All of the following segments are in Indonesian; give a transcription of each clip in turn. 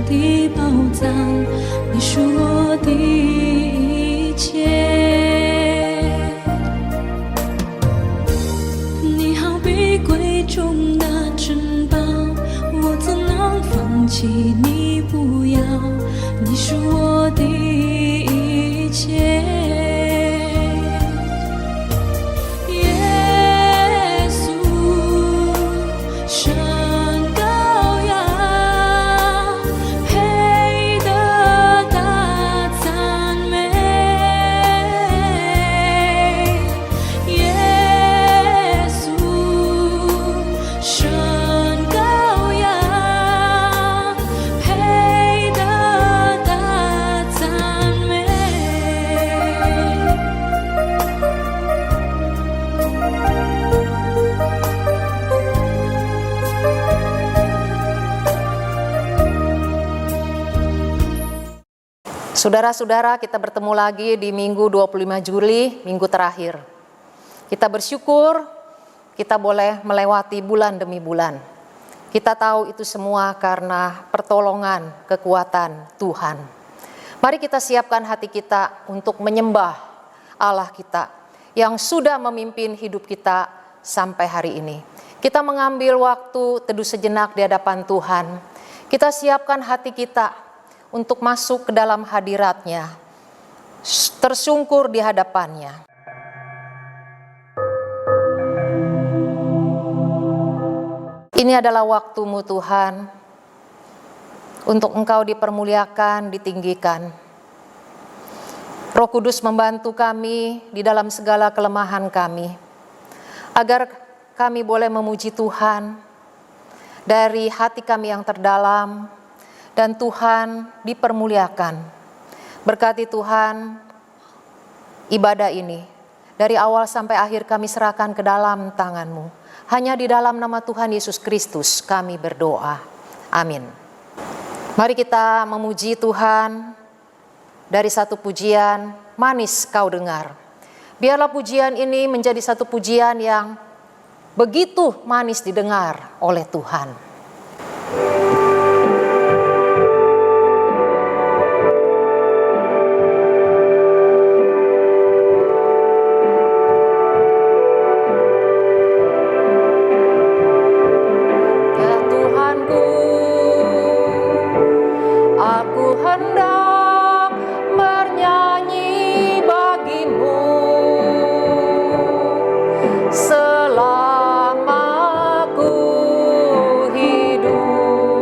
的宝藏，你是我的一切。你好比贵重的珍宝，我怎能放弃你不要？你是我的一切。Saudara-saudara, kita bertemu lagi di Minggu 25 Juli, minggu terakhir. Kita bersyukur kita boleh melewati bulan demi bulan. Kita tahu itu semua karena pertolongan, kekuatan Tuhan. Mari kita siapkan hati kita untuk menyembah Allah kita yang sudah memimpin hidup kita sampai hari ini. Kita mengambil waktu teduh sejenak di hadapan Tuhan. Kita siapkan hati kita untuk masuk ke dalam hadirat-Nya, tersungkur di hadapan-Nya. Ini adalah waktumu Tuhan, untuk Engkau dipermuliakan, ditinggikan. Roh Kudus membantu kami di dalam segala kelemahan kami, agar kami boleh memuji Tuhan dari hati kami yang terdalam, dan Tuhan dipermuliakan. Berkati Tuhan ibadah ini, dari awal sampai akhir kami serahkan ke dalam tangan-Mu. Hanya di dalam nama Tuhan Yesus Kristus kami berdoa. Amin. Mari kita memuji Tuhan dari satu pujian, Manis Kau Dengar. Biarlah pujian ini menjadi satu pujian yang begitu manis didengar oleh Tuhan. Selama ku hidup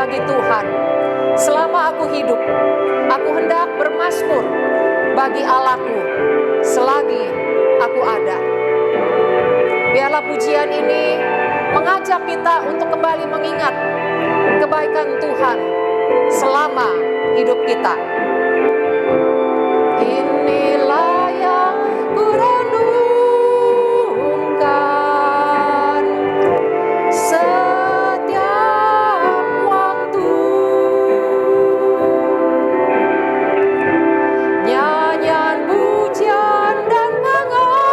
bagi Tuhan. Selama aku hidup, aku hendak bermazmur bagi Allahku selagi aku ada. Biarlah pujian ini mengajak kita untuk kembali mengingat kebaikan Tuhan selama hidup kita. Inilah yang kurenungkan setiap waktu, nyanyian pujian dan pengagungan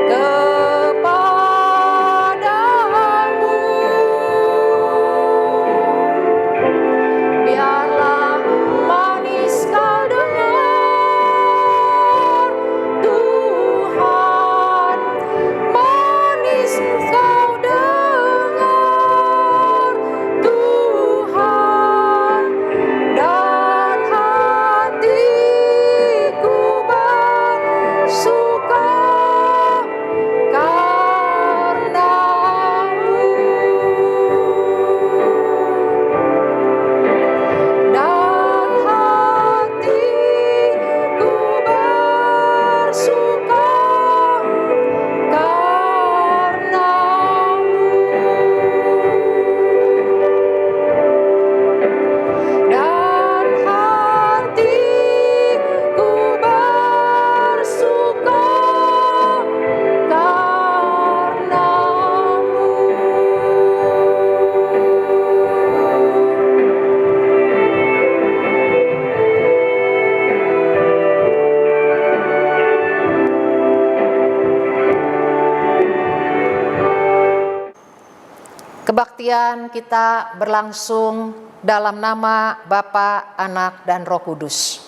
kepadamu. Biarlah manis kau dengar Tuhan, manis kau dengar Tuhan, dan hatiku bersuka karena-Mu. Dan hatiku bersuka karena-Mu. Dan hatiku bersuka Kebaktian kita berlangsung dalam nama Bapa, Anak, dan Roh Kudus.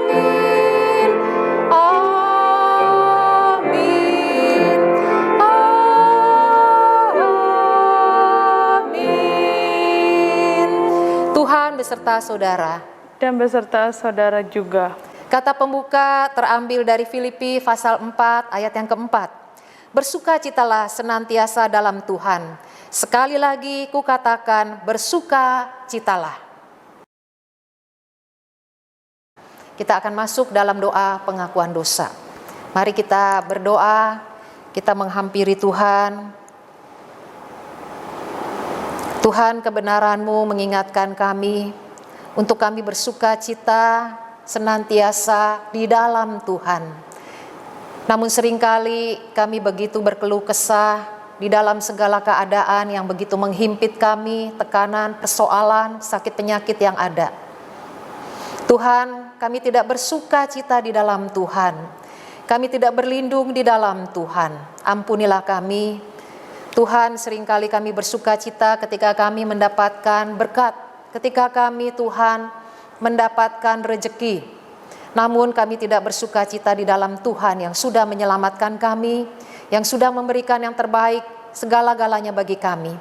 Amin, amin, amin. Tuhan beserta saudara. Dan beserta saudara juga. Kata pembuka terambil dari Filipi pasal 4 ayat yang keempat. Bersukacitalah senantiasa dalam Tuhan. Sekali lagi kukatakan, bersukacitalah. Kita akan masuk dalam doa pengakuan dosa. Mari kita berdoa, kita menghampiri Tuhan. Tuhan, kebenaran-Mu mengingatkan kami untuk kami bersukacita senantiasa di dalam Tuhan. Namun seringkali kami begitu berkeluh kesah di dalam segala keadaan yang begitu menghimpit kami, tekanan, persoalan, sakit penyakit yang ada. Tuhan, kami tidak bersukacita di dalam Tuhan. Kami tidak berlindung di dalam Tuhan. Ampunilah kami. Tuhan, seringkali kami bersukacita ketika kami mendapatkan berkat, ketika kami, Tuhan, mendapatkan rejeki. Namun kami tidak bersukacita di dalam Tuhan yang sudah menyelamatkan kami, yang sudah memberikan yang terbaik segala-galanya bagi kami.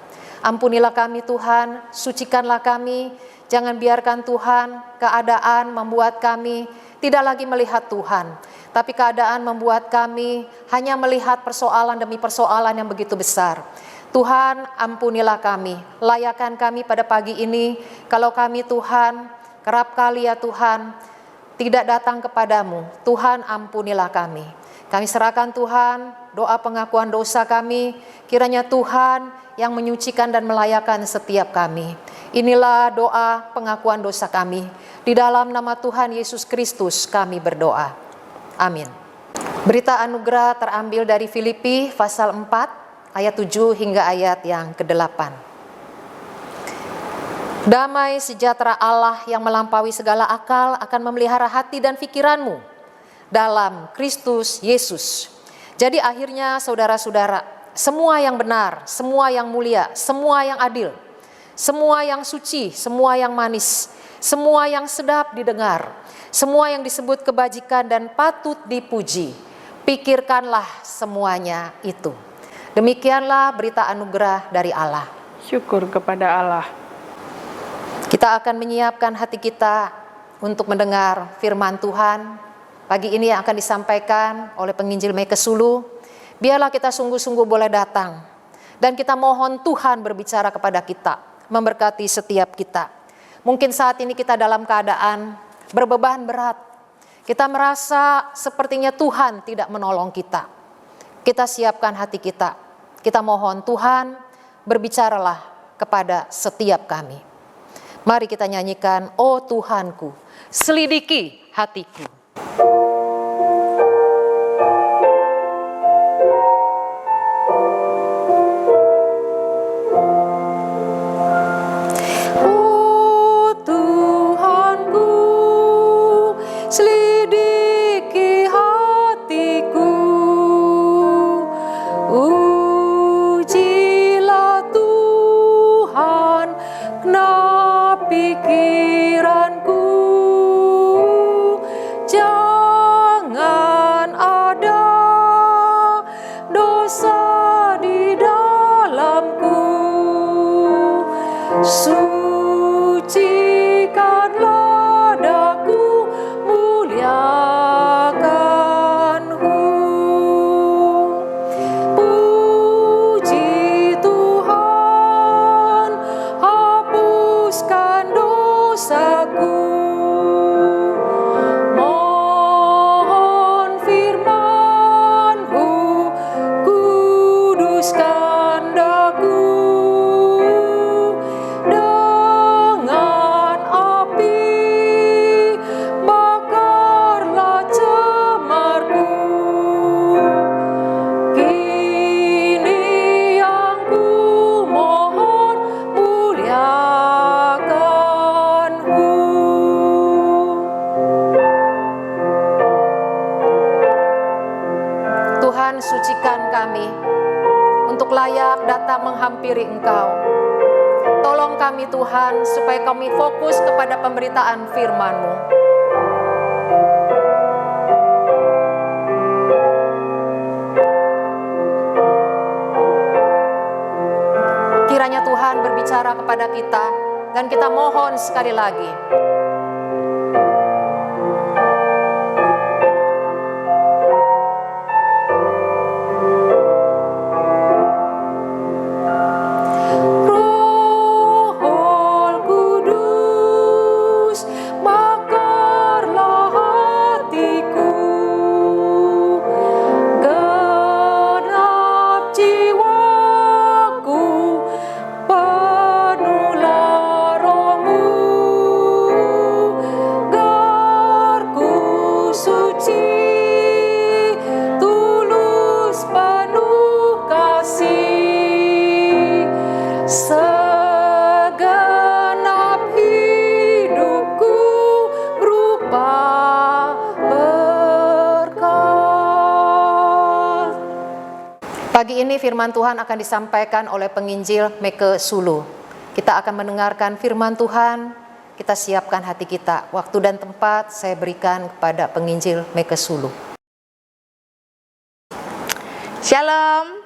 Ampunilah kami Tuhan, sucikanlah kami, jangan biarkan Tuhan keadaan membuat kami tidak lagi melihat Tuhan, tapi keadaan membuat kami hanya melihat persoalan demi persoalan yang begitu besar. Tuhan, ampunilah kami, layakkan kami pada pagi ini, kalau kami Tuhan, kerap kali ya Tuhan, tidak datang kepadamu. Tuhan, ampunilah kami. Kami serahkan Tuhan, doa pengakuan dosa kami, kiranya Tuhan yang menyucikan dan melayakkan setiap kami. Inilah doa pengakuan dosa kami. Di dalam nama Tuhan Yesus Kristus kami berdoa. Amin. Berita anugerah terambil dari Filipi pasal 4 ayat 7 hingga ayat yang ke-8. Damai sejahtera Allah yang melampaui segala akal akan memelihara hati dan pikiranmu dalam Kristus Yesus. Jadi akhirnya saudara-saudara, semua yang benar, semua yang mulia, semua yang adil, semua yang suci, semua yang manis, semua yang sedap didengar, semua yang disebut kebajikan dan patut dipuji, pikirkanlah semuanya itu. Demikianlah berita anugerah dari Allah. Syukur kepada Allah. Kita akan menyiapkan hati kita untuk mendengar firman Tuhan. Pagi ini yang akan disampaikan oleh penginjil Mekesulu, biarlah kita sungguh-sungguh boleh datang. Dan kita mohon Tuhan berbicara kepada kita, memberkati setiap kita. Mungkin saat ini kita dalam keadaan berbeban berat. Kita merasa sepertinya Tuhan tidak menolong kita. Kita siapkan hati kita. Kita mohon Tuhan berbicaralah kepada setiap kami. Mari kita nyanyikan, "Oh Tuhanku, selidiki hatiku." Oh Tuhanku, selidiki hatiku. Ujilah Tuhan genap pikiranku. Jangan ada dosa di dalamku. Sucikanlah daku, muliakanmu. Puji Tuhan, hapuskan dosaku. Mohon firman-Mu, kuduskan daku. Dengan api bakarlah cemarku. Kini yang ku mohon, muliakan-Mu. Tuhan, sucikan kami untuk layak datang menghampiri Engkau. Tolong kami Tuhan, supaya kami fokus kepada pemberitaan firman-Mu. Kiranya Tuhan berbicara kepada kita, dan kita mohon sekali lagi. Roh Kudus, bakarlah hatiku. Genap jiwaku, penuhlah Roh-Mu. Garku suci, tulus penuh kasih. Segenap hidupku berupa berkat. Pagi ini firman Tuhan akan disampaikan oleh penginjil Mekesulu. Kita akan mendengarkan firman Tuhan, kita siapkan hati kita. Waktu dan tempat saya berikan kepada penginjil Mekesulu. Shalom,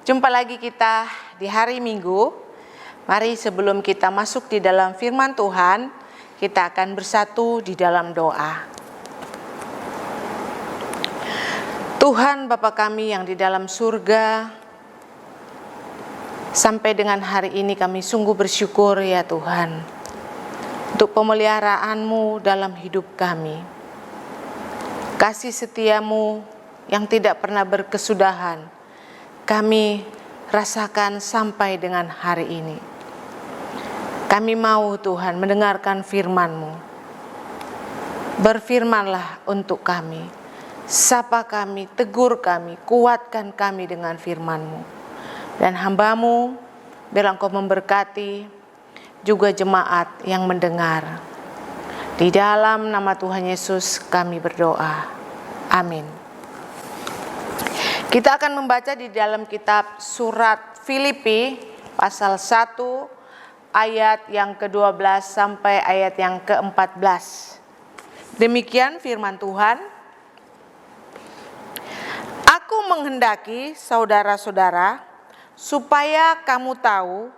jumpa lagi kita di hari Minggu. Mari sebelum kita masuk di dalam firman Tuhan, kita akan bersatu di dalam doa. Tuhan Bapa kami yang di dalam surga, sampai dengan hari ini kami sungguh bersyukur ya Tuhan, untuk pemeliharaan-Mu dalam hidup kami. Kasih setia-Mu yang tidak pernah berkesudahan, kami rasakan sampai dengan hari ini. Kami mau Tuhan mendengarkan firman-Mu. Berfirmanlah untuk kami, sapa kami, tegur kami, kuatkan kami dengan firman-Mu. Dan hamba-Mu, biar Engkau memberkati juga jemaat yang mendengar. Di dalam nama Tuhan Yesus kami berdoa. Amin. Kita akan membaca di dalam kitab surat Filipi pasal 1 ayat yang ke-12 sampai ayat yang ke-14. Demikian firman Tuhan. Aku menghendaki saudara-saudara supaya kamu tahu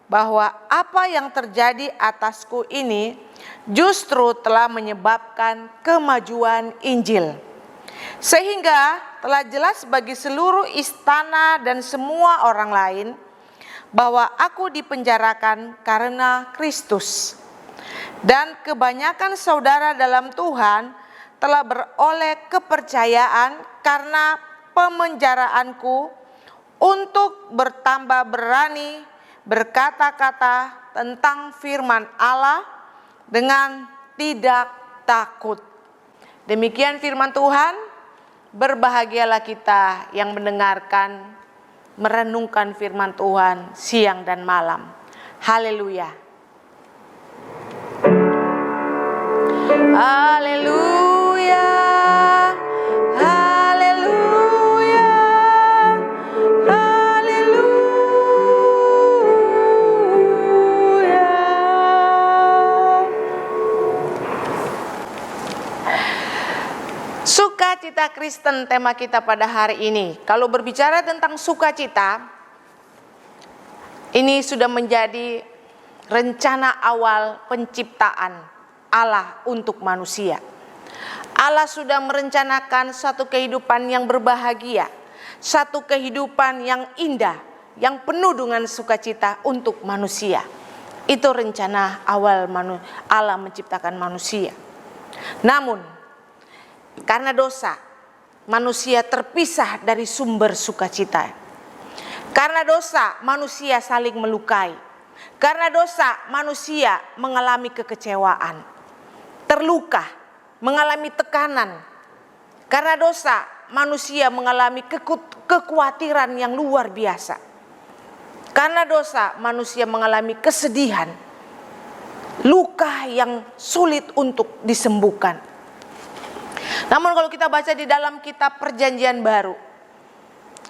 bahwa apa yang terjadi atasku ini justru telah menyebabkan kemajuan Injil. Sehingga telah jelas bagi seluruh istana dan semua orang lain bahwa aku dipenjarakan karena Kristus. Dan kebanyakan saudara dalam Tuhan telah beroleh kepercayaan karena pemenjaraanku untuk bertambah berani berkata-kata tentang firman Allah dengan tidak takut. Demikian firman Tuhan. Berbahagialah kita yang mendengarkan, merenungkan firman Tuhan siang dan malam. Haleluya. Haleluya. Haleluya. Haleluya. Sukacita Kristen tema kita pada hari ini. Kalau berbicara tentang sukacita, ini sudah menjadi rencana awal penciptaan Allah untuk manusia. Allah sudah merencanakan satu kehidupan yang berbahagia, satu kehidupan yang indah, yang penuh dengan sukacita untuk manusia. Itu rencana awal Allah menciptakan manusia. Namun, karena dosa, manusia terpisah dari sumber sukacita. Karena dosa, manusia saling melukai. Karena dosa, manusia mengalami kekecewaan, terluka, mengalami tekanan. Karena dosa, manusia mengalami kekhawatiran yang luar biasa. Karena dosa, manusia mengalami kesedihan, luka yang sulit untuk disembuhkan. Namun kalau kita baca di dalam kitab Perjanjian Baru,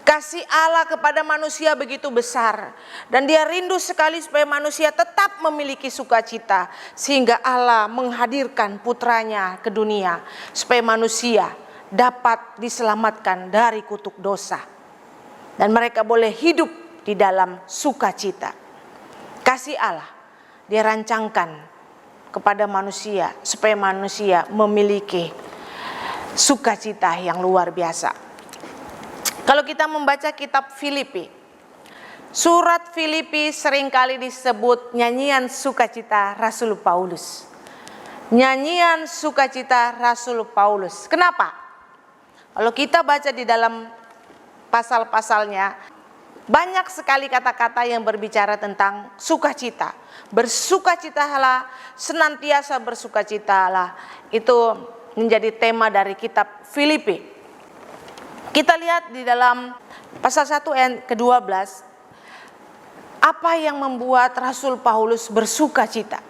kasih Allah kepada manusia begitu besar, dan Dia rindu sekali supaya manusia tetap memiliki sukacita, sehingga Allah menghadirkan putranya ke dunia supaya manusia dapat diselamatkan dari kutuk dosa dan mereka boleh hidup di dalam sukacita. Kasih Allah Dia rancangkan kepada manusia supaya manusia memiliki sukacita yang luar biasa. Kalau kita membaca kitab Filipi, surat Filipi seringkali disebut nyanyian sukacita Rasul Paulus. Nyanyian sukacita Rasul Paulus. Kenapa? Kalau kita baca di dalam pasal-pasalnya, banyak sekali kata-kata yang berbicara tentang sukacita. Bersukacitalah, senantiasa bersukacitalah. Itu menjadi tema dari kitab Filipi. Kita lihat di dalam pasal 1 ayat ke-12, apa yang membuat Rasul Paulus bersukacita.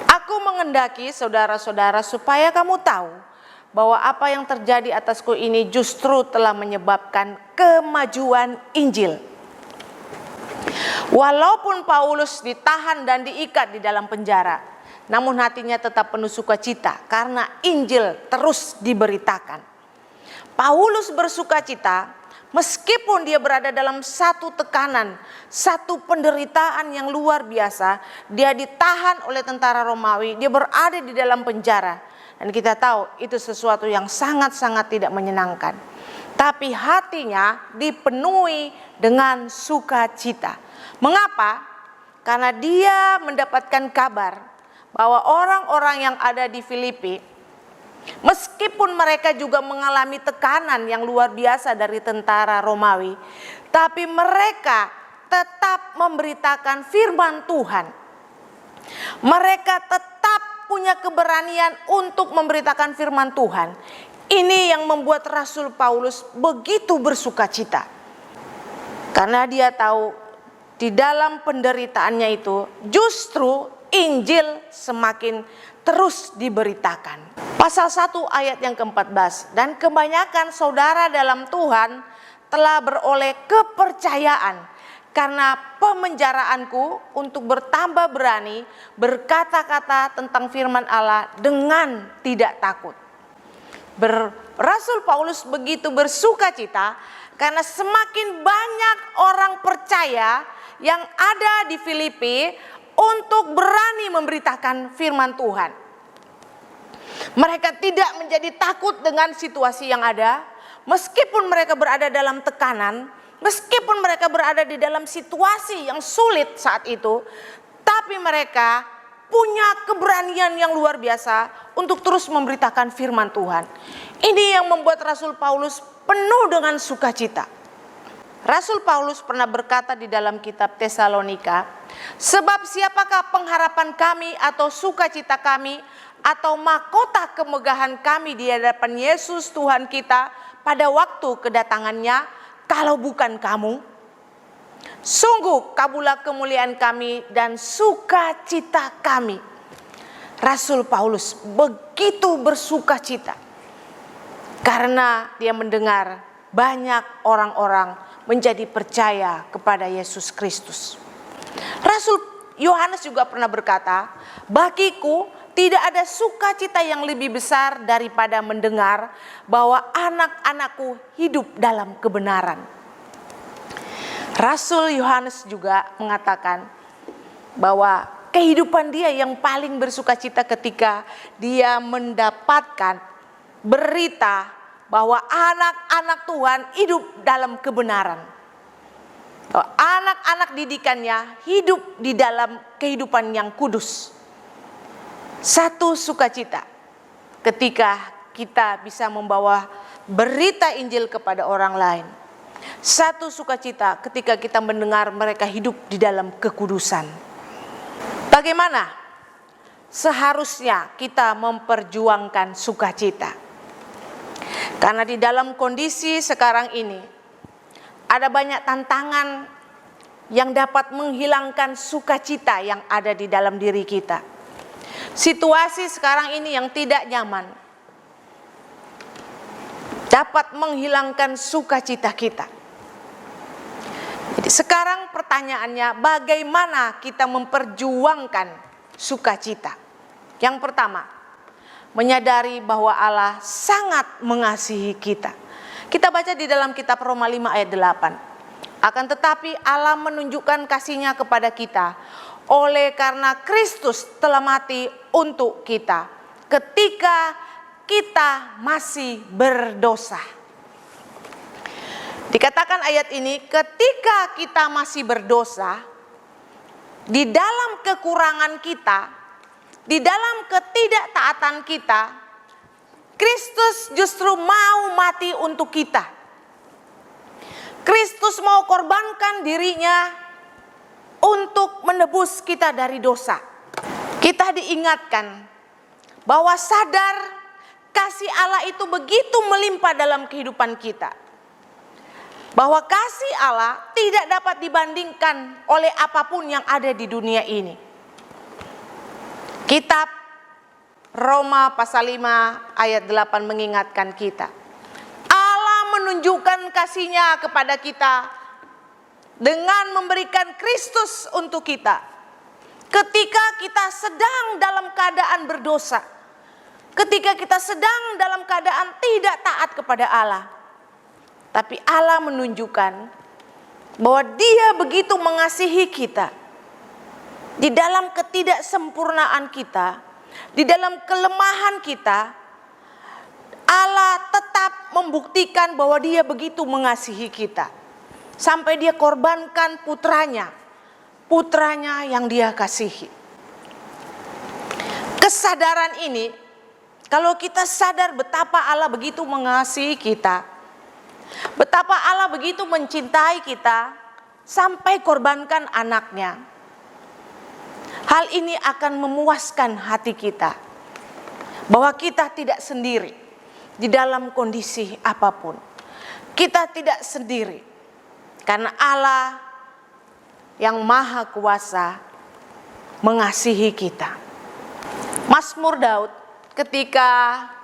Aku mengendaki saudara-saudara supaya kamu tahu bahwa apa yang terjadi atasku ini justru telah menyebabkan kemajuan Injil. Walaupun Paulus ditahan dan diikat di dalam penjara, namun hatinya tetap penuh sukacita karena Injil terus diberitakan. Paulus bersukacita meskipun dia berada dalam satu tekanan, satu penderitaan yang luar biasa. Dia ditahan oleh tentara Romawi, dia berada di dalam penjara. Dan kita tahu itu sesuatu yang sangat-sangat tidak menyenangkan. Tapi hatinya dipenuhi dengan sukacita. Mengapa? Karena dia mendapatkan kabar bahwa orang-orang yang ada di Filipi, meskipun mereka juga mengalami tekanan yang luar biasa dari tentara Romawi, tapi mereka tetap memberitakan firman Tuhan. Mereka tetap punya keberanian untuk memberitakan firman Tuhan. Ini yang membuat Rasul Paulus begitu bersukacita. Karena dia tahu di dalam penderitaannya itu justru Injil semakin terus diberitakan. Pasal 1 ayat yang ke-14, dan kebanyakan saudara dalam Tuhan telah beroleh kepercayaan karena pemenjaraanku untuk bertambah berani berkata-kata tentang firman Allah dengan tidak takut. Rasul Paulus begitu bersukacita karena semakin banyak orang percaya yang ada di Filipi untuk berani memberitakan firman Tuhan. Mereka tidak menjadi takut dengan situasi yang ada, meskipun mereka berada dalam tekanan, meskipun mereka berada di dalam situasi yang sulit saat itu, tapi mereka punya keberanian yang luar biasa untuk terus memberitakan firman Tuhan. Ini yang membuat Rasul Paulus penuh dengan sukacita. Rasul Paulus pernah berkata di dalam kitab Tesalonika, sebab siapakah pengharapan kami atau sukacita kami atau mahkota kemegahan kami di hadapan Yesus Tuhan kita pada waktu kedatangannya, kalau bukan kamu? Sungguh kamulah kemuliaan kami dan sukacita kami. Rasul Paulus begitu bersukacita karena dia mendengar banyak orang-orang menjadi percaya kepada Yesus Kristus. Rasul Yohanes juga pernah berkata, bagiku tidak ada sukacita yang lebih besar daripada mendengar bahwa anak-anakku hidup dalam kebenaran. Rasul Yohanes juga mengatakan bahwa kehidupan dia yang paling bersukacita ketika dia mendapatkan berita bahwa anak-anak Tuhan hidup dalam kebenaran. Bahwa anak-anak didikannya hidup di dalam kehidupan yang kudus. Satu sukacita ketika kita bisa membawa berita Injil kepada orang lain. Satu sukacita ketika kita mendengar mereka hidup di dalam kekudusan. Bagaimana seharusnya kita memperjuangkan sukacita? Karena di dalam kondisi sekarang ini ada banyak tantangan yang dapat menghilangkan sukacita yang ada di dalam diri kita. Situasi sekarang ini yang tidak nyaman dapat menghilangkan sukacita kita. Jadi sekarang pertanyaannya, bagaimana kita memperjuangkan sukacita? Yang pertama, menyadari bahwa Allah sangat mengasihi kita. Kita baca di dalam kitab Roma 5 ayat 8. Akan tetapi Allah menunjukkan kasih-Nya kepada kita oleh karena Kristus telah mati untuk kita ketika kita masih berdosa. Dikatakan ayat ini, ketika kita masih berdosa, di dalam kekurangan kita, di dalam ketidaktaatan kita, Kristus justru mau mati untuk kita. Kristus mau korbankan dirinya untuk menebus kita dari dosa. Kita diingatkan bahwa sadar kasih Allah itu begitu melimpah dalam kehidupan kita. Bahwa kasih Allah tidak dapat dibandingkan oleh apapun yang ada di dunia ini. Kitab Roma pasal 5 ayat 8 mengingatkan kita. Allah menunjukkan kasih-Nya kepada kita dengan memberikan Kristus untuk kita. Ketika kita sedang dalam keadaan berdosa. Ketika kita sedang dalam keadaan tidak taat kepada Allah. Tapi Allah menunjukkan bahwa Dia begitu mengasihi kita. Di dalam ketidaksempurnaan kita, di dalam kelemahan kita, Allah tetap membuktikan bahwa Dia begitu mengasihi kita. Sampai Dia korbankan putranya yang Dia kasihi. Kesadaran ini, kalau kita sadar betapa Allah begitu mengasihi kita, betapa Allah begitu mencintai kita, sampai korbankan anaknya, hal ini akan memuaskan hati kita, bahwa kita tidak sendiri di dalam kondisi apapun. Kita tidak sendiri, karena Allah yang Maha Kuasa mengasihi kita. Mazmur Daud, ketika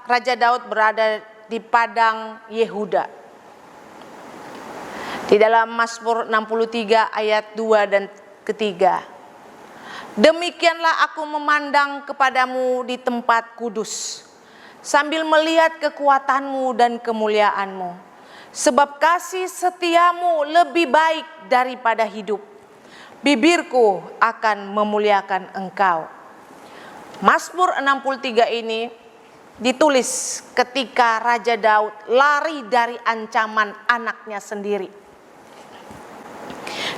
Raja Daud berada di padang Yehuda, di dalam Mazmur 63 ayat 2 dan ketiga, demikianlah aku memandang kepadamu di tempat kudus, sambil melihat kekuatanmu dan kemuliaanmu. Sebab kasih setiamu lebih baik daripada hidup. bibirku akan memuliakan Engkau. Mazmur 63 ini ditulis ketika Raja Daud lari dari ancaman anaknya sendiri.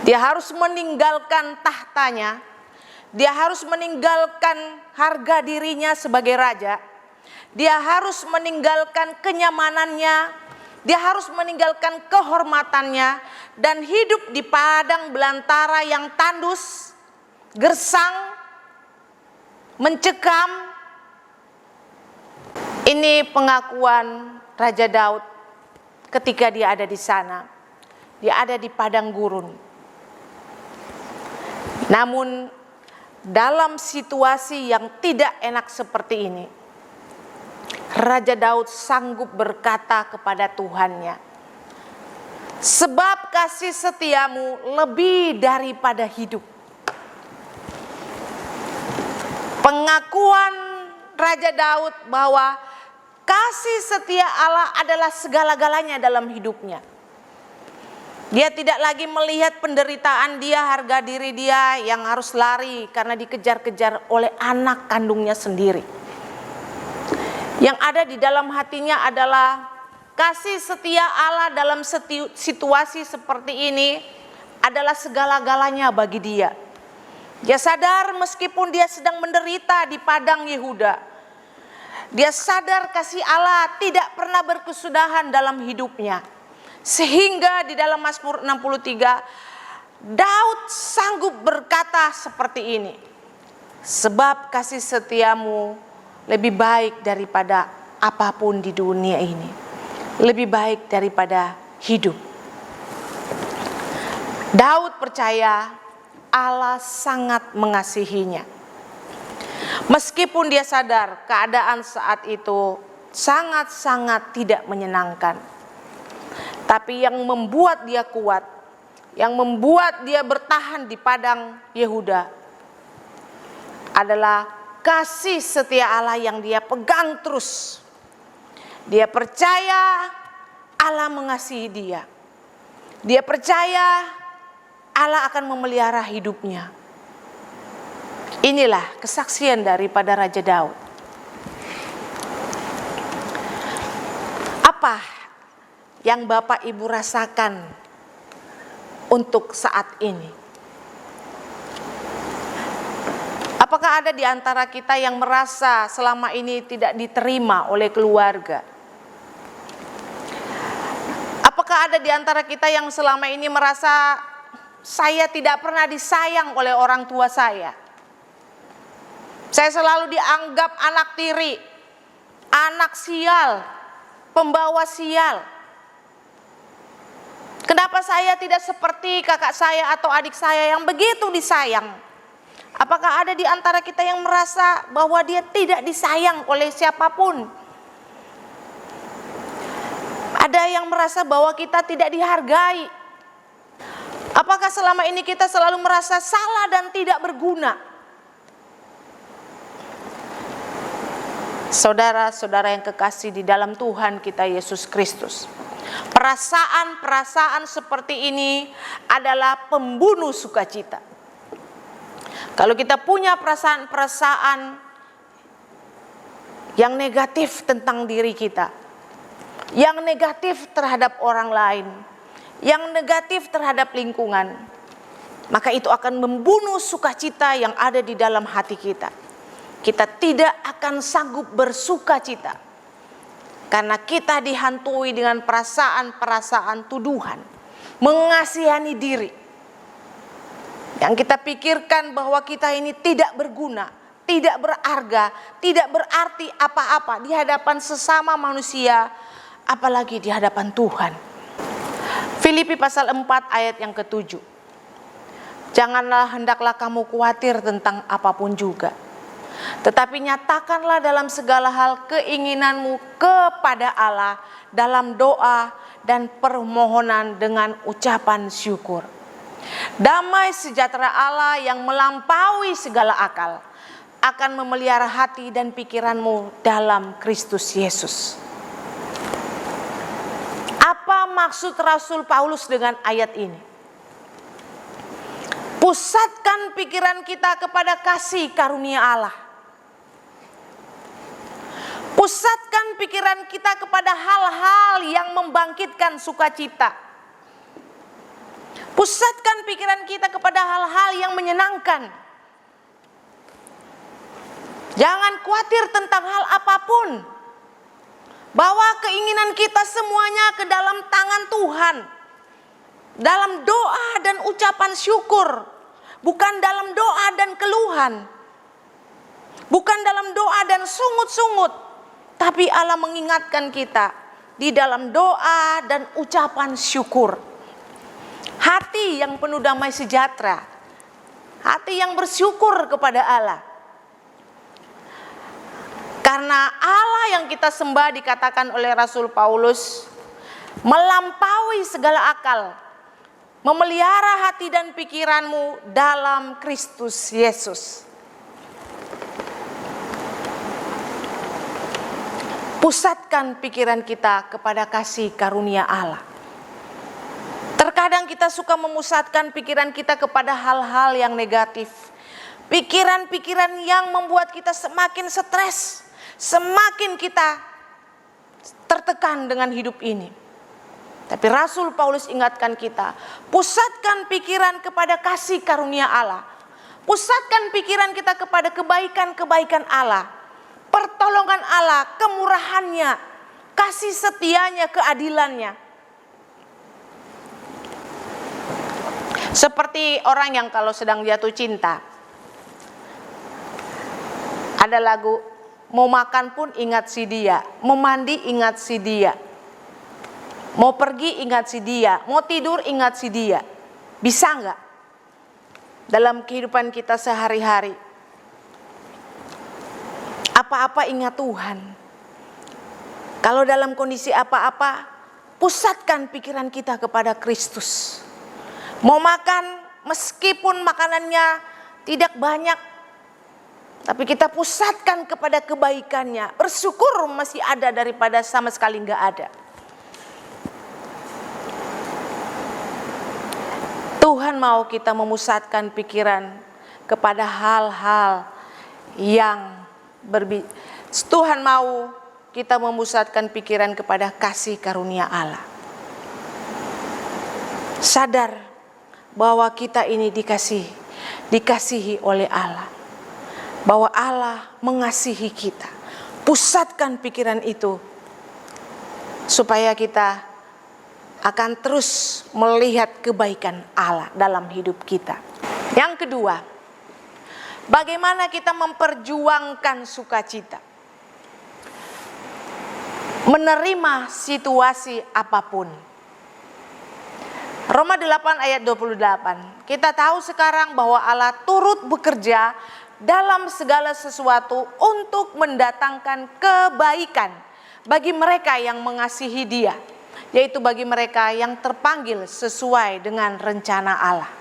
Dia harus meninggalkan tahtanya, dia harus meninggalkan harga dirinya sebagai raja, dia harus meninggalkan kenyamanannya, dia harus meninggalkan kehormatannya, dan hidup di padang belantara yang tandus, gersang, mencekam. Ini pengakuan Raja Daud ketika dia ada di sana. Dia ada di padang gurun. Namun dalam situasi yang tidak enak seperti ini, Raja Daud sanggup berkata kepada Tuhannya, "Sebab kasih setiamu lebih daripada hidup." Pengakuan Raja Daud bahwa kasih setia Allah adalah segala-galanya dalam hidupnya. Dia tidak lagi melihat penderitaan dia, harga diri dia yang harus lari karena dikejar-kejar oleh anak kandungnya sendiri. Yang ada di dalam hatinya adalah kasih setia Allah dalam situasi seperti ini adalah segala-galanya bagi dia. Dia sadar meskipun dia sedang menderita di padang Yehuda, dia sadar kasih Allah tidak pernah berkesudahan dalam hidupnya. Sehingga di dalam Mazmur 63, Daud sanggup berkata seperti ini, "Sebab kasih setiamu lebih baik daripada apapun di dunia ini, lebih baik daripada hidup." Daud percaya Allah sangat mengasihinya. Meskipun dia sadar keadaan saat itu sangat-sangat tidak menyenangkan, tapi yang membuat dia kuat, yang membuat dia bertahan di padang Yehuda adalah kasih setia Allah yang dia pegang terus. Dia percaya Allah mengasihi dia. Dia percaya Allah akan memelihara hidupnya. Inilah kesaksian daripada Raja Daud. Apa yang Bapak Ibu rasakan untuk saat ini? Apakah ada di antara kita yang merasa selama ini tidak diterima oleh keluarga? Apakah ada di antara kita yang selama ini merasa saya tidak pernah disayang oleh orang tua saya? Saya selalu dianggap anak tiri, anak sial, pembawa sial. Kenapa saya tidak seperti kakak saya atau adik saya yang begitu disayang? Apakah ada di antara kita yang merasa bahwa dia tidak disayang oleh siapapun? Ada yang merasa bahwa kita tidak dihargai? Apakah selama ini kita selalu merasa salah dan tidak berguna? Saudara-saudara yang kekasih di dalam Tuhan kita Yesus Kristus, perasaan-perasaan seperti ini adalah pembunuh sukacita. Kalau kita punya perasaan-perasaan yang negatif tentang diri kita, yang negatif terhadap orang lain, yang negatif terhadap lingkungan, maka itu akan membunuh sukacita yang ada di dalam hati kita. Kita tidak akan sanggup bersuka cita karena kita dihantui dengan perasaan-perasaan tuduhan, mengasihani diri, yang kita pikirkan bahwa kita ini tidak berguna, tidak berharga, tidak berarti apa-apa di hadapan sesama manusia, apalagi di hadapan Tuhan. Filipi pasal 4 ayat yang ke-7. Janganlah hendaklah kamu khawatir tentang apapun juga, tetapi nyatakanlah dalam segala hal keinginanmu kepada Allah dalam doa dan permohonan dengan ucapan syukur. Damai sejahtera Allah yang melampaui segala akal akan memelihara hati dan pikiranmu dalam Kristus Yesus. Apa maksud Rasul Paulus dengan ayat ini? Pusatkan pikiran kita kepada kasih karunia Allah. Pusatkan pikiran kita kepada hal-hal yang membangkitkan sukacita. Pusatkan pikiran kita kepada hal-hal yang menyenangkan. Jangan khawatir tentang hal apapun. Bawa keinginan kita semuanya ke dalam tangan Tuhan. Dalam doa dan ucapan syukur. Bukan dalam doa dan keluhan. Bukan dalam doa dan sungut-sungut. Tapi Allah mengingatkan kita di dalam doa dan ucapan syukur. Hati yang penuh damai sejahtera. Hati yang bersyukur kepada Allah. Karena Allah yang kita sembah dikatakan oleh Rasul Paulus melampaui segala akal, memelihara hati dan pikiranmu dalam Kristus Yesus. Pusatkan pikiran kita kepada kasih karunia Allah. Terkadang kita suka memusatkan pikiran kita kepada hal-hal yang negatif. Pikiran-pikiran yang membuat kita semakin stres. Semakin kita tertekan dengan hidup ini. Tapi Rasul Paulus ingatkan kita, pusatkan pikiran kepada kasih karunia Allah. Pusatkan pikiran kita kepada kebaikan-kebaikan Allah. Pertolongan Allah, kemurahannya, kasih setianya, keadilannya. Seperti orang yang kalau sedang jatuh cinta. Ada lagu, mau makan pun ingat si dia, mau mandi ingat si dia, mau pergi ingat si dia, mau tidur ingat si dia. Bisa enggak? Dalam kehidupan kita sehari-hari, apa-apa ingat Tuhan. Kalau dalam kondisi apa-apa, pusatkan pikiran kita kepada Kristus. Mau makan, meskipun makanannya tidak banyak, tapi kita pusatkan kepada kebaikannya. Bersyukur masih ada daripada sama sekali enggak ada. Tuhan mau kita memusatkan pikiran kepada hal-hal yang Tuhan mau kita memusatkan pikiran kepada kasih karunia Allah. Sadar bahwa kita ini dikasihi oleh Allah. Bahwa Allah mengasihi kita. Pusatkan pikiran itu supaya kita akan terus melihat kebaikan Allah dalam hidup kita. Yang kedua, bagaimana kita memperjuangkan sukacita? Menerima situasi apapun. Roma 8 ayat 28. Kita tahu sekarang bahwa Allah turut bekerja dalam segala sesuatu untuk mendatangkan kebaikan bagi mereka yang mengasihi Dia, yaitu bagi mereka yang terpanggil sesuai dengan rencana Allah.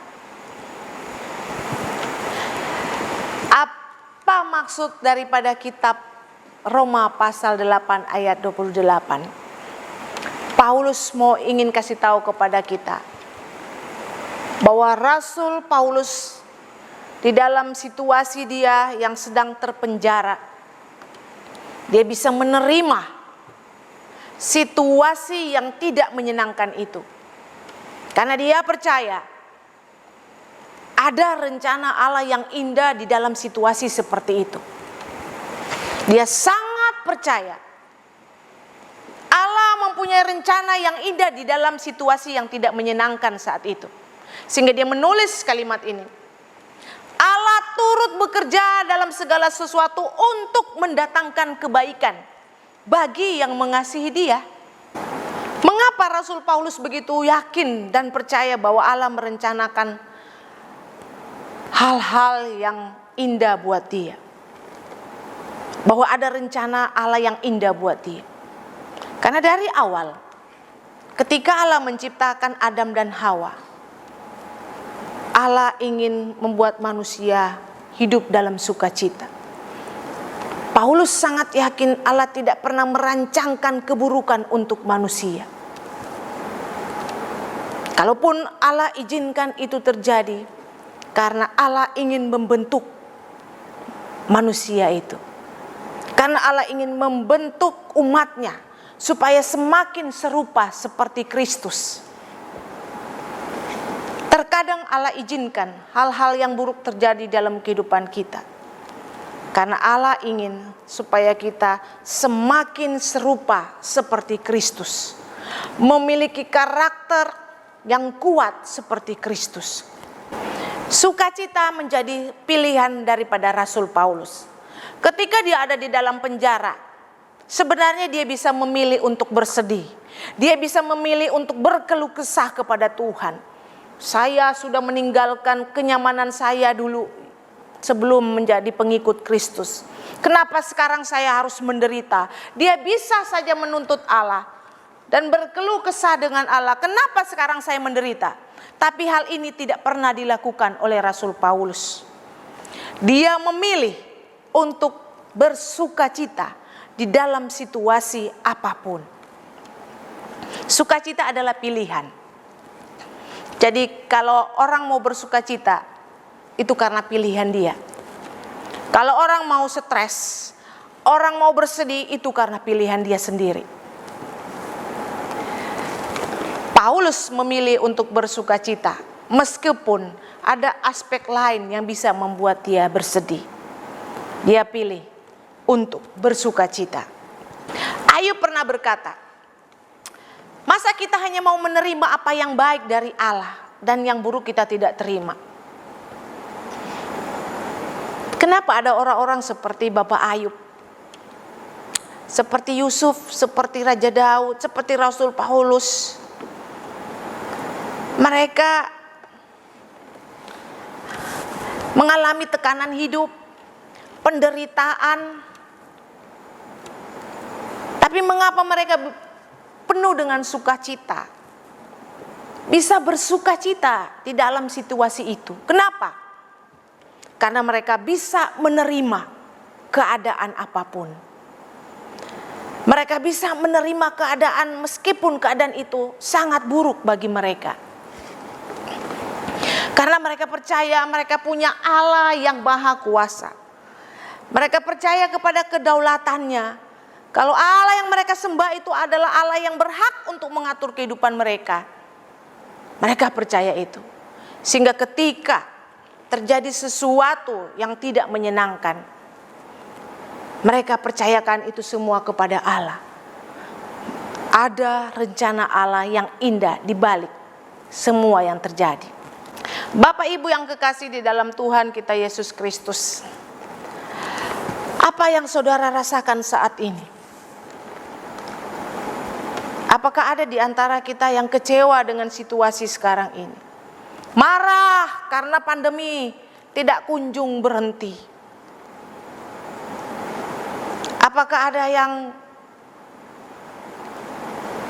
Apa maksud daripada kitab Roma pasal 8 ayat 28? Paulus ingin kasih tahu kepada kita bahwa Rasul Paulus di dalam situasi dia yang sedang terpenjara, dia bisa menerima situasi yang tidak menyenangkan itu. Karena dia percaya ada rencana Allah yang indah di dalam situasi seperti itu. Dia sangat percaya Allah mempunyai rencana yang indah di dalam situasi yang tidak menyenangkan saat itu. Sehingga dia menulis kalimat ini. Allah turut bekerja dalam segala sesuatu untuk mendatangkan kebaikan bagi yang mengasihi Dia. Mengapa Rasul Paulus begitu yakin dan percaya bahwa Allah merencanakan hal-hal yang indah buat dia? Bahwa ada rencana Allah yang indah buat dia. Karena dari awal, ketika Allah menciptakan Adam dan Hawa, Allah ingin membuat manusia hidup dalam sukacita. Paulus sangat yakin Allah tidak pernah merancangkan keburukan untuk manusia. Kalaupun Allah izinkan itu terjadi, Karena Allah ingin membentuk manusia itu. Karena Allah ingin membentuk umatnya supaya semakin serupa seperti Kristus. Terkadang Allah izinkan hal-hal yang buruk terjadi dalam kehidupan kita. Karena Allah ingin supaya kita semakin serupa seperti Kristus. Memiliki karakter yang kuat seperti Kristus. Sukacita menjadi pilihan daripada Rasul Paulus. Ketika dia ada di dalam penjara, sebenarnya dia bisa memilih untuk bersedih. Dia bisa memilih untuk berkeluh kesah kepada Tuhan. Saya sudah meninggalkan kenyamanan saya dulu sebelum menjadi pengikut Kristus. Kenapa sekarang saya harus menderita? Dia bisa saja menuntut Allah dan berkeluh kesah dengan Allah. Kenapa sekarang saya menderita? Tapi hal ini tidak pernah dilakukan oleh Rasul Paulus. Dia memilih untuk bersukacita di dalam situasi apapun. Sukacita adalah pilihan. Jadi kalau orang mau bersukacita, itu karena pilihan dia. Kalau orang mau stres, orang mau bersedih, itu karena pilihan dia sendiri. Paulus memilih untuk bersukacita, meskipun ada aspek lain yang bisa membuat dia bersedih. Dia pilih untuk bersukacita. Ayub pernah berkata, masa kita hanya mau menerima apa yang baik dari Allah dan yang buruk kita tidak terima? Kenapa ada orang-orang seperti Bapak Ayub, seperti Yusuf, seperti Raja Daud, seperti Rasul Paulus? Mereka mengalami tekanan hidup, penderitaan. Tapi mengapa mereka penuh dengan sukacita? Bisa bersukacita di dalam situasi itu. Kenapa? Karena mereka bisa menerima keadaan apapun. Mereka bisa menerima keadaan meskipun keadaan itu sangat buruk bagi mereka. Karena mereka percaya mereka punya Allah yang maha kuasa. Mereka percaya kepada kedaulatannya. Kalau Allah yang mereka sembah itu adalah Allah yang berhak untuk mengatur kehidupan mereka. Mereka percaya itu. Sehingga ketika terjadi sesuatu yang tidak menyenangkan, mereka percayakan itu semua kepada Allah. Ada rencana Allah yang indah di balik semua yang terjadi. Bapak Ibu yang kekasih di dalam Tuhan kita Yesus Kristus, apa yang saudara rasakan saat ini? Apakah ada di antara kita yang kecewa dengan situasi sekarang ini? Marah karena pandemi tidak kunjung berhenti? Apakah ada yang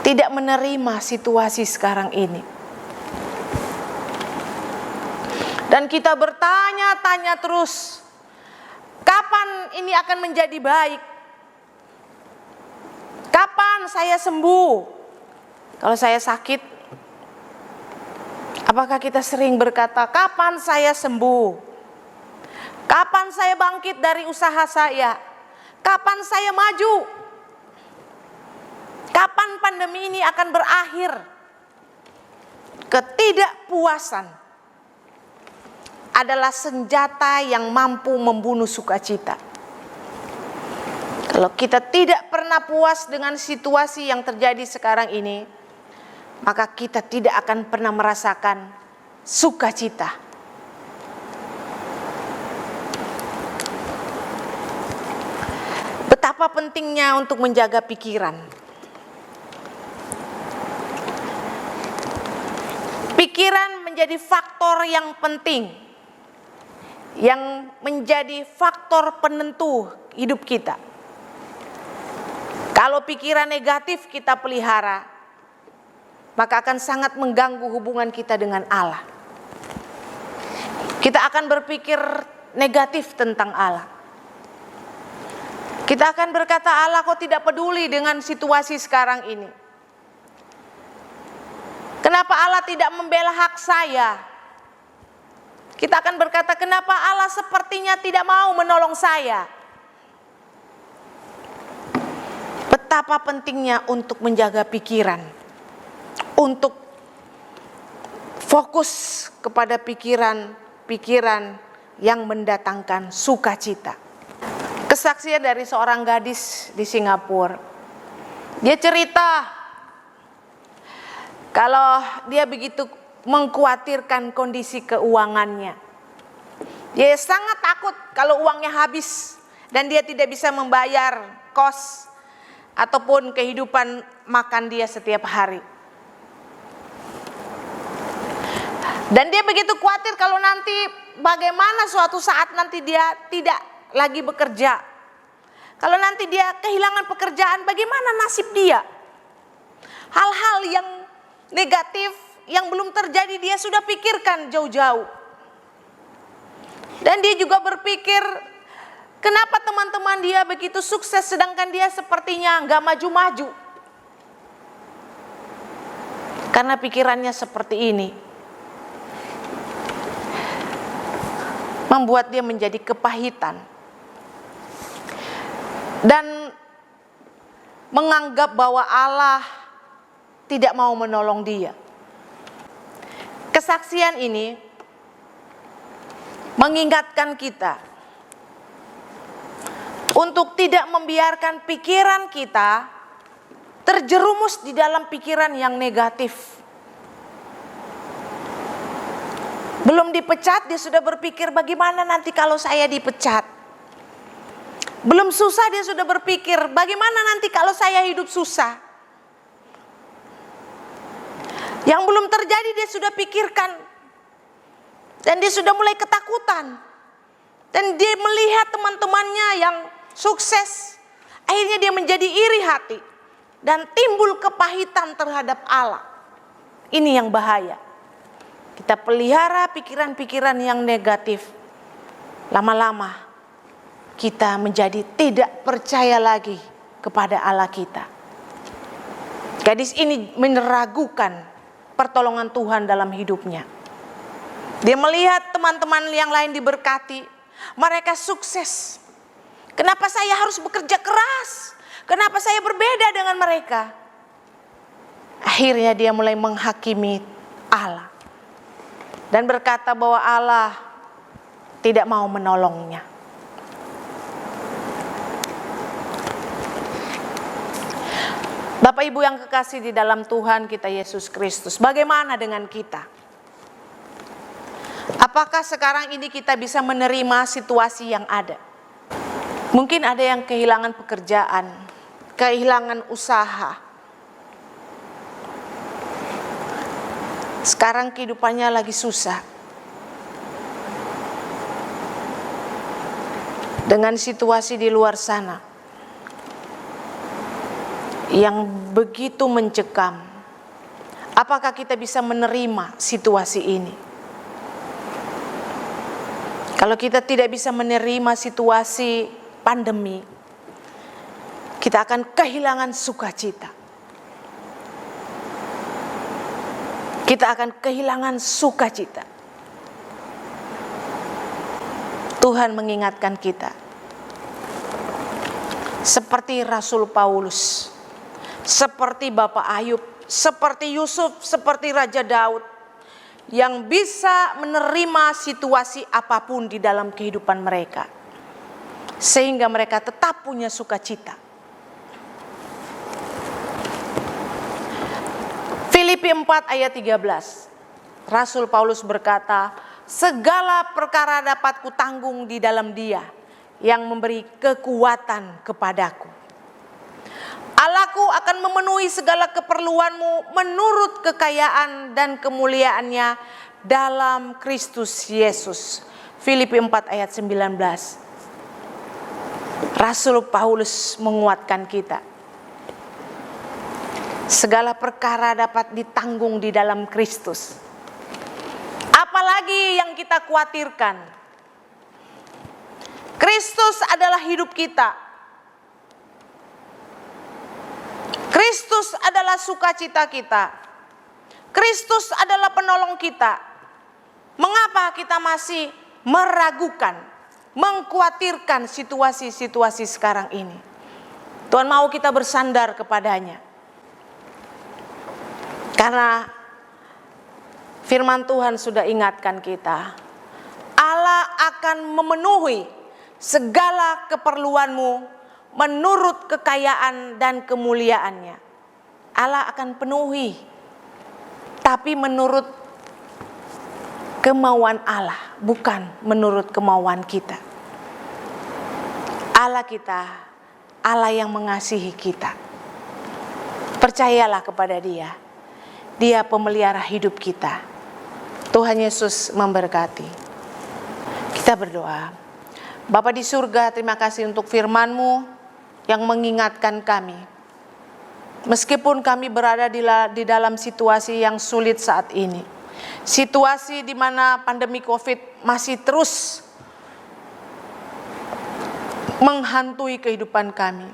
tidak menerima situasi sekarang ini? Dan kita bertanya-tanya terus, kapan ini akan menjadi baik? Kapan saya sembuh? Kalau saya sakit, apakah kita sering berkata, kapan saya sembuh? Kapan saya bangkit dari usaha saya? Kapan saya maju? Kapan pandemi ini akan berakhir? Ketidakpuasan adalah senjata yang mampu membunuh sukacita. Kalau kita tidak pernah puas dengan situasi yang terjadi sekarang ini, maka kita tidak akan pernah merasakan sukacita. Betapa pentingnya untuk menjaga pikiran. Pikiran menjadi faktor yang penting, yang menjadi faktor penentu hidup kita. Kalau pikiran negatif kita pelihara, maka akan sangat mengganggu hubungan kita dengan Allah. Kita akan berpikir negatif tentang Allah. Kita akan berkata, Allah kok tidak peduli dengan situasi sekarang ini? Kenapa Allah tidak membela hak saya? Kita akan berkata, kenapa Allah sepertinya tidak mau menolong saya? Betapa pentingnya untuk menjaga pikiran, untuk fokus kepada pikiran yang mendatangkan sukacita. Kesaksian dari seorang gadis di Singapura. Dia cerita kalau dia begitu mengkhawatirkan kondisi keuangannya. Dia sangat takut kalau uangnya habis dan dia tidak bisa membayar kos ataupun kehidupan makan dia setiap hari. Dan dia begitu khawatir kalau nanti bagaimana suatu saat nanti dia tidak lagi bekerja. Kalau nanti dia kehilangan pekerjaan, bagaimana nasib dia? Hal-hal yang negatif yang belum terjadi dia sudah pikirkan jauh-jauh. Dan dia juga berpikir, kenapa teman-teman dia begitu sukses sedangkan dia sepertinya nggak maju-maju? Karena pikirannya seperti ini membuat dia menjadi kepahitan dan menganggap bahwa Allah tidak mau menolong dia. Kesaksian ini mengingatkan kita untuk tidak membiarkan pikiran kita terjerumus di dalam pikiran yang negatif. Belum dipecat dia sudah berpikir bagaimana nanti kalau saya dipecat. Belum susah dia sudah berpikir bagaimana nanti kalau saya hidup susah. Yang belum terjadi dia sudah pikirkan. Dan dia sudah mulai ketakutan. Dan dia melihat teman-temannya yang sukses. Akhirnya dia menjadi iri hati. Dan timbul kepahitan terhadap Allah. Ini yang bahaya. Kita pelihara pikiran-pikiran yang negatif. Lama-lama kita menjadi tidak percaya lagi kepada Allah kita. Gadis ini meragukan pertolongan Tuhan dalam hidupnya. Dia melihat teman-teman yang lain diberkati. Mereka sukses. Kenapa saya harus bekerja keras? Kenapa saya berbeda dengan mereka? Akhirnya dia mulai menghakimi Allah. Dan berkata bahwa Allah tidak mau menolongnya. Bapak Ibu yang kekasih di dalam Tuhan kita Yesus Kristus, bagaimana dengan kita? Apakah sekarang ini kita bisa menerima situasi yang ada? Mungkin ada yang kehilangan pekerjaan, kehilangan usaha. Sekarang kehidupannya lagi susah. Dengan situasi di luar sana yang begitu mencekam. Apakah kita bisa menerima situasi ini? Kalau kita tidak bisa menerima situasi pandemi, kita akan kehilangan sukacita. Kita akan kehilangan sukacita. Tuhan mengingatkan kita. Seperti Rasul Paulus, seperti Bapak Ayub, seperti Yusuf, seperti Raja Daud, yang bisa menerima situasi apapun di dalam kehidupan mereka, sehingga mereka tetap punya sukacita. Filipi 4 ayat 13, Rasul Paulus berkata, segala perkara dapat kutanggung di dalam Dia yang memberi kekuatan kepadaku. Allahku akan memenuhi segala keperluanmu menurut kekayaan dan kemuliaannya dalam Kristus Yesus. Filipi 4 ayat 19. Rasul Paulus menguatkan kita. Segala perkara dapat ditanggung di dalam Kristus. Apalagi yang kita khawatirkan? Kristus adalah hidup kita. Kristus adalah sukacita kita. Kristus adalah penolong kita. Mengapa Mengapa kita masih meragukan, mengkhawatirkan situasi-situasi sekarang ini? Tuhan mau kita bersandar kepadanya. Karena firman Tuhan sudah ingatkan kita, Allah akan memenuhi segala keperluanmu menurut kekayaan dan kemuliaannya. Allah akan penuhi, tapi menurut kemauan Allah, bukan menurut kemauan kita. Allah kita, Allah yang mengasihi kita. Percayalah kepada Dia. Dia pemelihara hidup kita. Tuhan Yesus memberkati. Kita berdoa. Bapa di surga, terima kasih untuk firman-Mu yang mengingatkan kami. Meskipun kami berada di dalam situasi yang sulit saat ini, situasi di mana pandemi COVID masih terus menghantui kehidupan kami,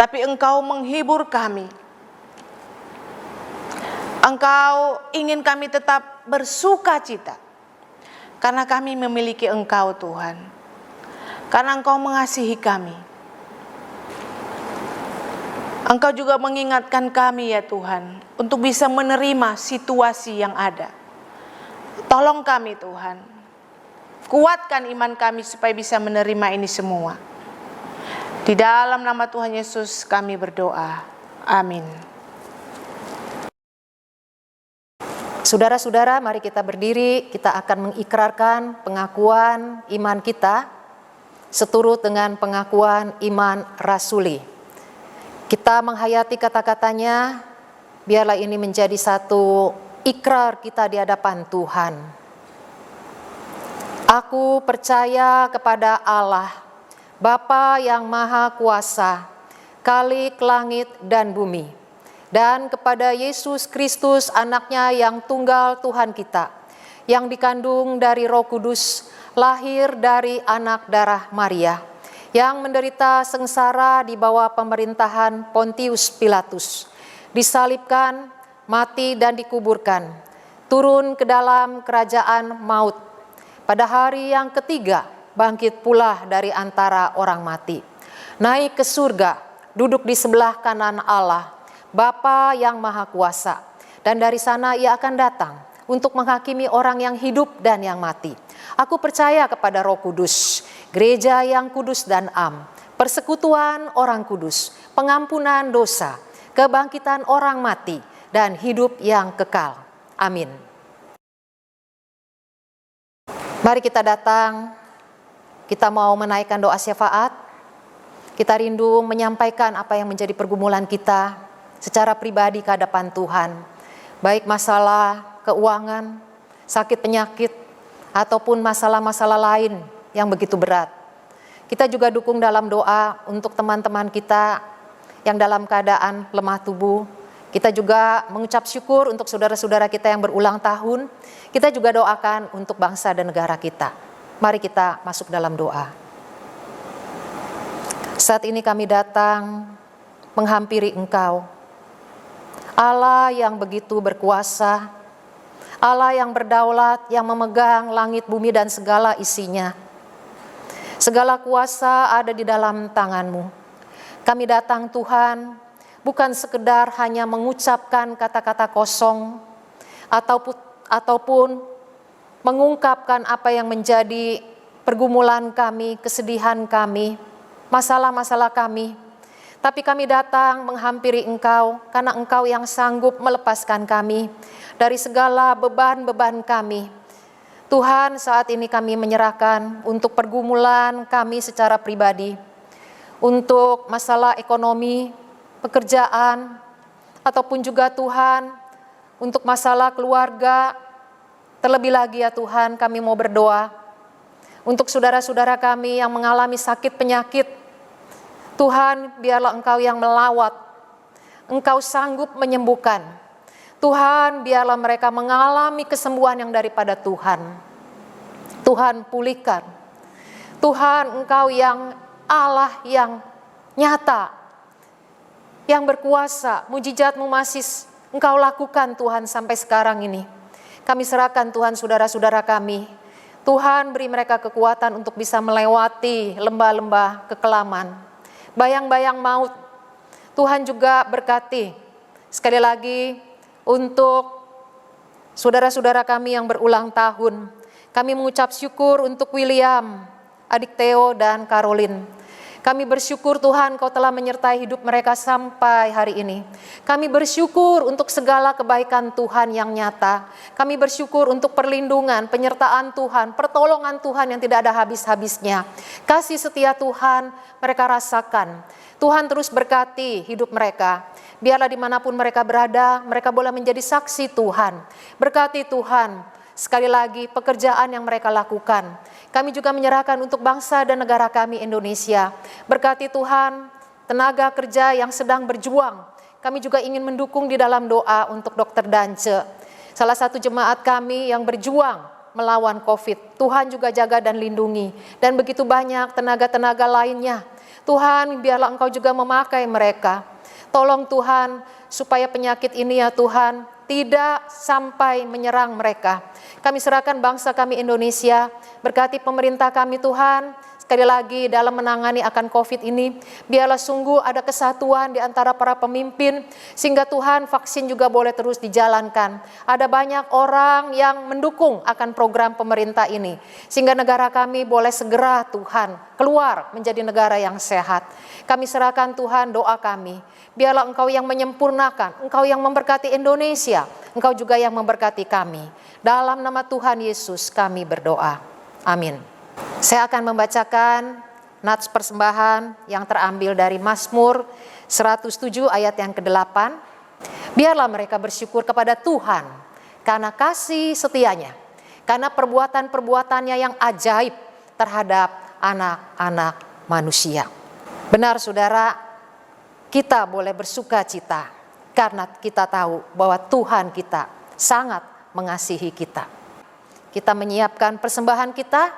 tapi Engkau menghibur kami. Engkau ingin kami tetap bersuka cita, karena kami memiliki Engkau Tuhan, karena Engkau mengasihi kami. Engkau juga mengingatkan kami ya Tuhan, untuk bisa menerima situasi yang ada. Tolong kami Tuhan, kuatkan iman kami supaya bisa menerima ini semua. Di dalam nama Tuhan Yesus kami berdoa. Amin. Saudara-saudara, mari kita berdiri, kita akan mengikrarkan pengakuan iman kita seturut dengan pengakuan iman rasuli. Kita menghayati kata-katanya, biarlah ini menjadi satu ikrar kita di hadapan Tuhan. Aku percaya kepada Allah, Bapa yang Maha Kuasa, Khalik langit dan bumi, dan kepada Yesus Kristus anaknya yang tunggal Tuhan kita, yang dikandung dari Roh Kudus, lahir dari anak darah Maria, yang menderita sengsara di bawah pemerintahan Pontius Pilatus, disalibkan, mati dan dikuburkan, turun ke dalam kerajaan maut, pada hari yang ketiga bangkit pula dari antara orang mati, naik ke surga, duduk di sebelah kanan Allah, Bapa yang Maha Kuasa, dan dari sana Ia akan datang untuk menghakimi orang yang hidup dan yang mati. Aku percaya kepada Roh Kudus, gereja yang kudus dan am, persekutuan orang kudus, pengampunan dosa, kebangkitan orang mati, dan hidup yang kekal. Amin. Mari kita datang, kita mau menaikkan doa syafaat, kita rindu menyampaikan apa yang menjadi pergumulan kita secara pribadi ke hadapan Tuhan, baik masalah keuangan, sakit penyakit, ataupun masalah-masalah lain yang begitu berat. Kita juga dukung dalam doa untuk teman-teman kita yang dalam keadaan lemah tubuh. Kita juga mengucap syukur untuk saudara-saudara kita yang berulang tahun. Kita juga doakan untuk bangsa dan negara kita. Mari kita masuk dalam doa. Saat ini kami datang menghampiri Engkau, Allah yang begitu berkuasa, Allah yang berdaulat, yang memegang langit, bumi, dan segala isinya. Segala kuasa ada di dalam tangan-Mu. Kami datang Tuhan, bukan sekedar hanya mengucapkan kata-kata kosong, ataupun mengungkapkan apa yang menjadi pergumulan kami, kesedihan kami, masalah-masalah kami. Tapi kami datang menghampiri Engkau, karena Engkau yang sanggup melepaskan kami dari segala beban-beban kami. Tuhan, saat ini kami menyerahkan untuk pergumulan kami secara pribadi, untuk masalah ekonomi, pekerjaan, ataupun juga Tuhan, untuk masalah keluarga. Terlebih lagi ya Tuhan, kami mau berdoa untuk saudara-saudara kami yang mengalami sakit penyakit. Tuhan, biarlah Engkau yang melawat, Engkau sanggup menyembuhkan. Tuhan, biarlah mereka mengalami kesembuhan yang daripada Tuhan. Tuhan, pulihkan. Tuhan, Engkau yang Allah yang nyata, yang berkuasa, mujizat-Mu masih Engkau lakukan Tuhan sampai sekarang ini. Kami serahkan Tuhan saudara-saudara kami. Tuhan beri mereka kekuatan untuk bisa melewati lembah-lembah kekelaman, bayang-bayang maut. Tuhan juga berkati sekali lagi untuk saudara-saudara kami yang berulang tahun. Kami mengucap syukur untuk William, adik Theo dan Caroline. Kami bersyukur Tuhan Kau telah menyertai hidup mereka sampai hari ini. Kami bersyukur untuk segala kebaikan Tuhan yang nyata. Kami bersyukur untuk perlindungan, penyertaan Tuhan, pertolongan Tuhan yang tidak ada habis-habisnya. Kasih setia Tuhan mereka rasakan. Tuhan terus berkati hidup mereka. Biarlah dimanapun mereka berada, mereka boleh menjadi saksi Tuhan. Berkati Tuhan sekali lagi pekerjaan yang mereka lakukan. Kami juga menyerahkan untuk bangsa dan negara kami Indonesia. Berkati Tuhan tenaga kerja yang sedang berjuang. Kami juga ingin mendukung di dalam doa untuk Dr. Dance, salah satu jemaat kami yang berjuang melawan COVID. Tuhan juga jaga dan lindungi. Dan begitu banyak tenaga-tenaga lainnya. Tuhan, biarlah Engkau juga memakai mereka. Tolong Tuhan supaya penyakit ini ya Tuhan tidak sampai menyerang mereka. Kami serahkan bangsa kami Indonesia, berkati pemerintah kami Tuhan, sekali lagi dalam menangani akan COVID ini, biarlah sungguh ada kesatuan di antara para pemimpin, sehingga Tuhan vaksin juga boleh terus dijalankan. Ada banyak orang yang mendukung akan program pemerintah ini, sehingga negara kami boleh segera Tuhan keluar menjadi negara yang sehat. Kami serahkan Tuhan doa kami, biarlah Engkau yang menyempurnakan, Engkau yang memberkati Indonesia, Engkau juga yang memberkati kami. Dalam nama Tuhan Yesus kami berdoa. Amin. Saya akan membacakan nats persembahan yang terambil dari Mazmur 107 ayat yang ke-8. Biarlah mereka bersyukur kepada Tuhan karena kasih setianya, karena perbuatan-perbuatannya yang ajaib terhadap anak-anak manusia. Benar saudara, kita boleh bersuka cita karena kita tahu bahwa Tuhan kita sangat mengasihi kita. Kita menyiapkan persembahan kita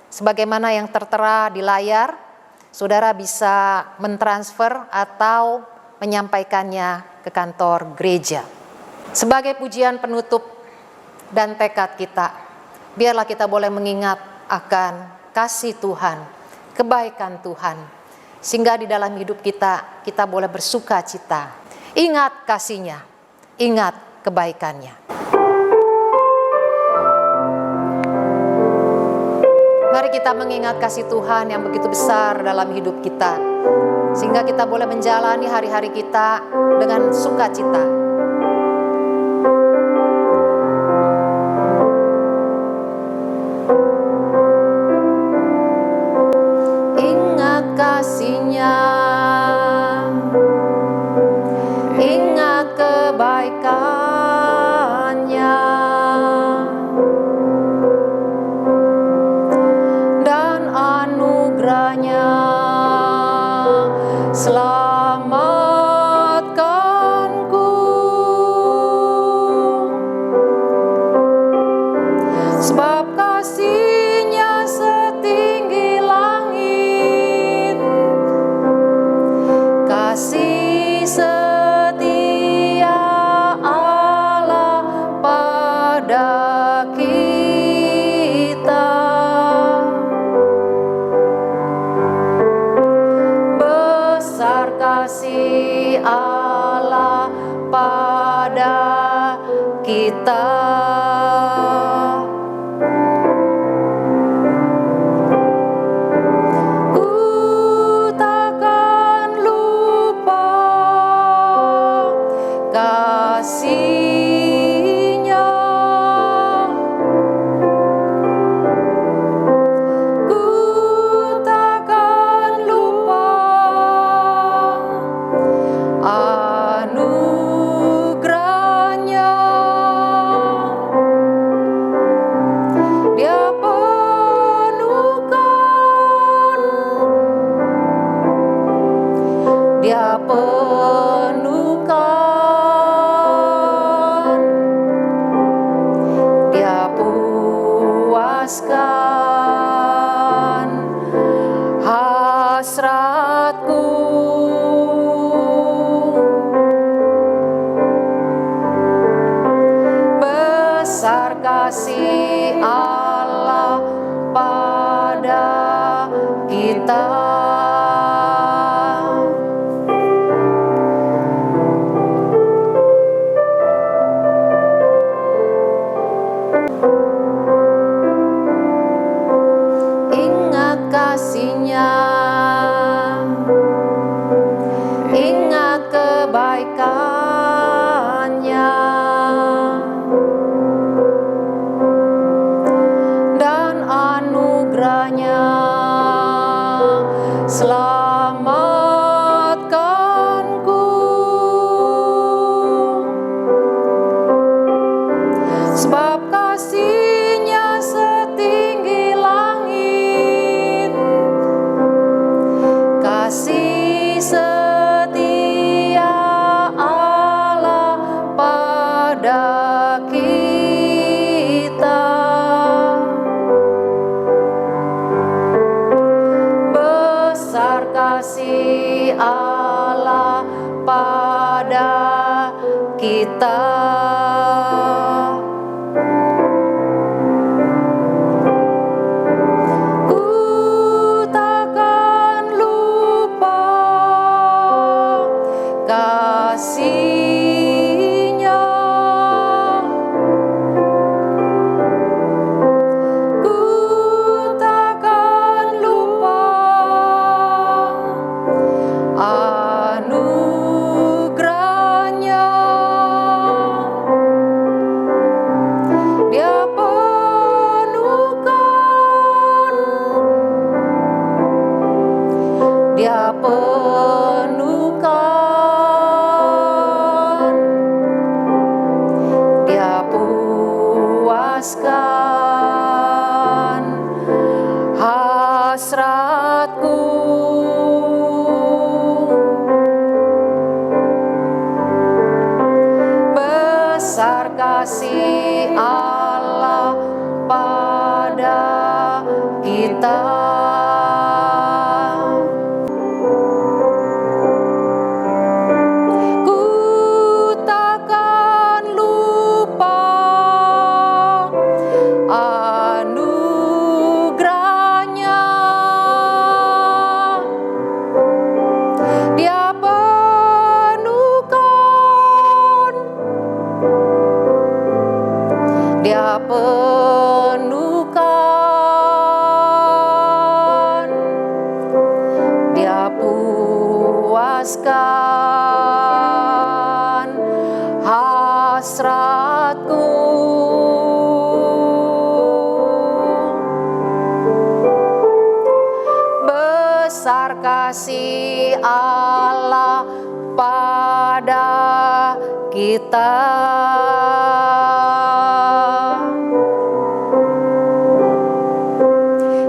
sebagaimana yang tertera di layar. Saudara bisa mentransfer atau menyampaikannya ke kantor gereja. Sebagai pujian penutup dan tekad kita, biarlah kita boleh mengingat akan kasih Tuhan, kebaikan Tuhan, sehingga di dalam hidup kita, kita boleh bersuka cita. Ingat kasih-Nya, ingat kebaikannya. Mari kita mengingat kasih Tuhan yang begitu besar dalam hidup kita, sehingga kita boleh menjalani hari-hari kita dengan sukacita. Ingat kasih-Nya, ingat kebaikannya, dan anugerahnya selamatkanku. Sebab kasih-Nya setinggi langit, kasih setia Allah pada kita. Besar kasih Allah pada kita. Ku takkan lupa kasih-Nya. Ku takkan lupa anugerahnya. Dia penuhkan, Dia penuhkan pada kita. Ku takkan lupa kasih-Nya. Ku takkan lupa anugerah-Nya. Dia penuhkan, Dia penuhkan, Dia puaskan hasratku. Besar kasih Allah pada kita. Ku takkan lupa anugerah-Nya. Dia penuhkan, Dia penuhkan, Dia puaskan hasratku. Besar kasih Allah pada kita.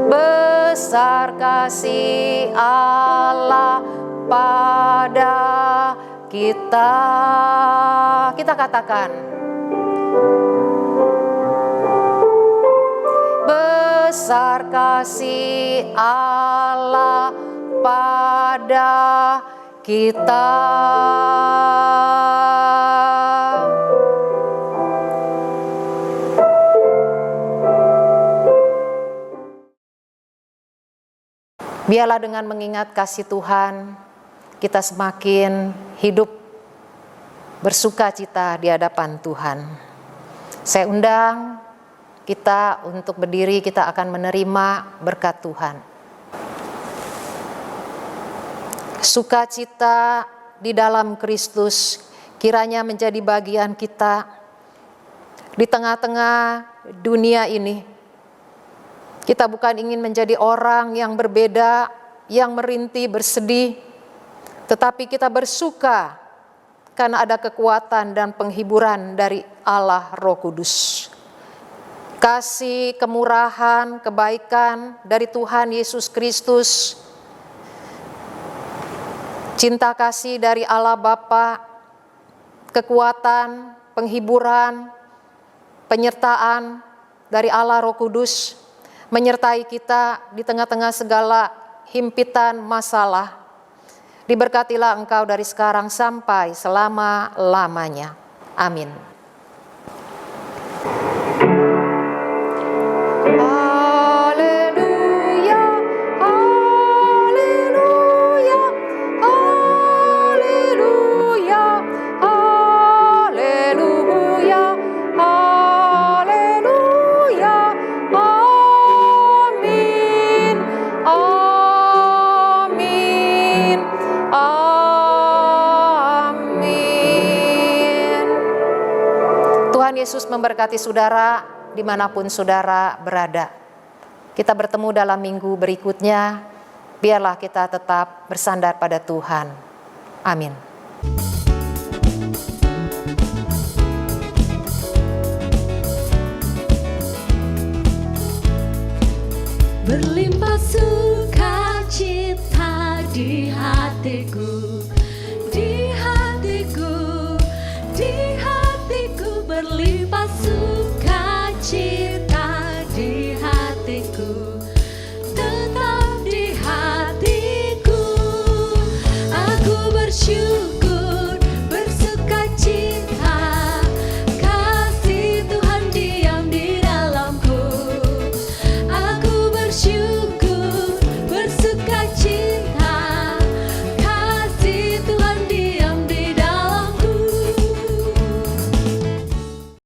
Besar kasih Allah pada kita. Kita katakan, besar kasih Allah pada kita. Biarlah dengan mengingat kasih Tuhan, kita semakin hidup bersuka cita di hadapan Tuhan. Saya undang kita untuk berdiri, kita akan menerima berkat Tuhan. Sukacita di dalam Kristus kiranya menjadi bagian kita di tengah-tengah dunia ini. Kita bukan ingin menjadi orang yang berbeda, yang merintih, bersedih, tetapi kita bersuka karena ada kekuatan dan penghiburan dari Allah Roh Kudus. Kasih, kemurahan, kebaikan dari Tuhan Yesus Kristus, cinta kasih dari Allah Bapa, kekuatan, penghiburan, penyertaan dari Allah Roh Kudus menyertai kita di tengah-tengah segala himpitan masalah. Diberkatilah engkau dari sekarang sampai selama-lamanya. Amin. Haleluya, haleluya, haleluya, haleluya, haleluya. Amin, amin, amin. Tuhan Yesus memberkati saudara dimanapun saudara berada. Kita bertemu dalam minggu berikutnya. Biarlah kita tetap bersandar pada Tuhan. Amin.